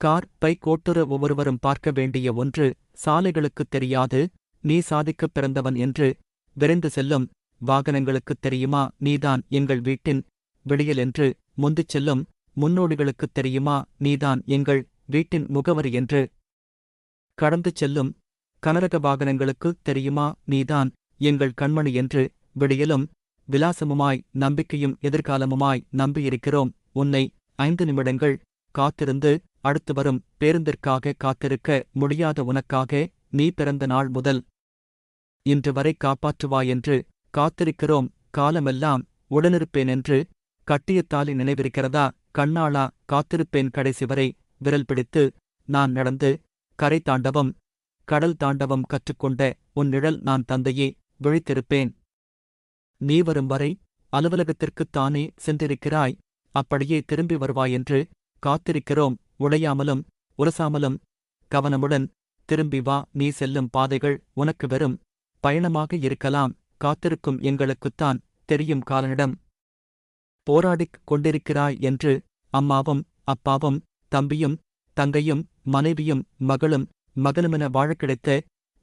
Car bike ஓட்டுற ஒவ்வொருவரும் பார்க்க வேண்டிய ஒன்று. சாலைகளுக்குத் தெரியாது நீ சாதிக்கப் பிறந்தவன் என்று. விரைந்து செல்லும் வாகனங்களுக்குத் தெரியுமா நீதான் எங்கள் வீட்டின் விடியல் என்று. முந்திச் செல்லும் முன்னோடிகளுக்குத் தெரியுமா நீதான் எங்கள் வீட்டின் முகவரி என்று. கடந்து செல்லும் கனரக வாகனங்களுக்குத் தெரியுமா நீதான் எங்கள் கண்மணி என்று. விடியலும் விலாசமுமாய் நம்பிக்கையும் எதிர்காலமுமாய் நம்பியிருக்கிறோம் உன்னை. 5 நிமிடங்கள் காத்திருந்து அடுத்து வரும் பேருந்திற்காக காத்திருக்க முடியாத உனக்காக நீ பிறந்த நாள் முதல் இன்று வரை காப்பாற்றுவாயென்று காத்திருக்கிறோம் காலமெல்லாம் உடனிருப்பேனென்று. கட்டிய தாலி நினைவிருக்கிறதா கண்ணாளா காத்திருப்பேன் கடைசி வரை. விரல் பிடித்து நான் நடந்து கரை தாண்டவம் கடல் தாண்டவம் கற்றுக்கொண்ட உன் நிழல் நான் தந்தையே விழித்திருப்பேன். நீ வரும் வரை அலுவலகத்திற்குத்தானே சென்றிருக்கிறாய் அப்படியே திரும்பி வருவாயென்று காத்திருக்கிறோம். உடையாமலும் உரசாமலும் கவனமுடன் திரும்பி வா. நீ செல்லும் பாதைகள் உனக்கு வெறும் பயணமாக இருக்கலாம். காத்திருக்கும் எங்களுக்குத்தான் தெரியும் காலனிடம் போராடிக் கொண்டிருக்கிறாய் என்று. அம்மாவும் அப்பாவும் தம்பியும் தங்கையும் மனைவியும் மகளும் மகனுமென வாழக் கிடைத்த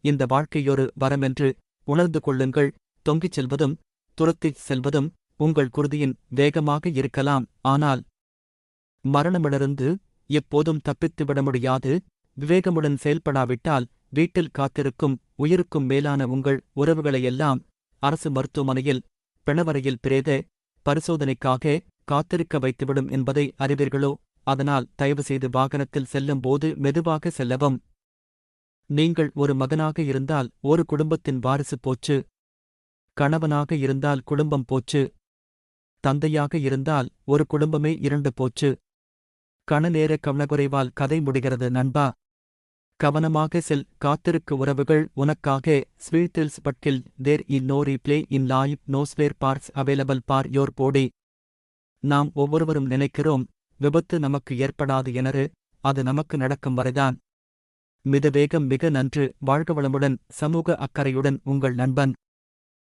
இந்த வாழ்க்கையொரு வரமென்று உணர்ந்து கொள்ளுங்கள். தொங்கிச் செல்வதும் துரத்திச் செல்வதும் உங்கள் குருதியின் வேகமாக இருக்கலாம். ஆனால் மரணமிலிருந்து எப்போதும் தப்பித்துவிட முடியாது. விவேகமுடன் செயல்படாவிட்டால் வீட்டில் காத்திருக்கும் உயிருக்கும் மேலான உங்கள் உறவுகளையெல்லாம் அரசு மருத்துவமனையில் பிணவரையில் பிரேத பரிசோதனைக்காக காத்திருக்க வைத்துவிடும் என்பதை அறிவீர்களோ? அதனால் தயவுசெய்து வாகனத்தில் செல்லும் போது மெதுவாக செல்லவும். நீங்கள் ஒரு மகனாக இருந்தால் ஒரு குடும்பத்தின் வாரிசு போச்சு. கணவனாக இருந்தால் குடும்பம் போச்சு. தந்தையாக இருந்தால் ஒரு குடும்பமே 2 போச்சு. கணநேர கவனக்குறைவால் கதை முடிகிறது நண்பா. கவனமாக செல். காத்திருக்கு உறவுகள் உனக்காக. ஸ்வீட்டில்ஸ் பட்கில் there in no replay in life no spare parts available for your body. நாம் ஒவ்வொருவரும் நினைக்கிறோம் விபத்து நமக்கு ஏற்படாது எனறு. அது நமக்கு நடக்கும் வரைதான். மிதவேகம் மிக நன்று. வாழ்க வளமுடன். சமூக அக்கறையுடன் உங்கள் நண்பன்.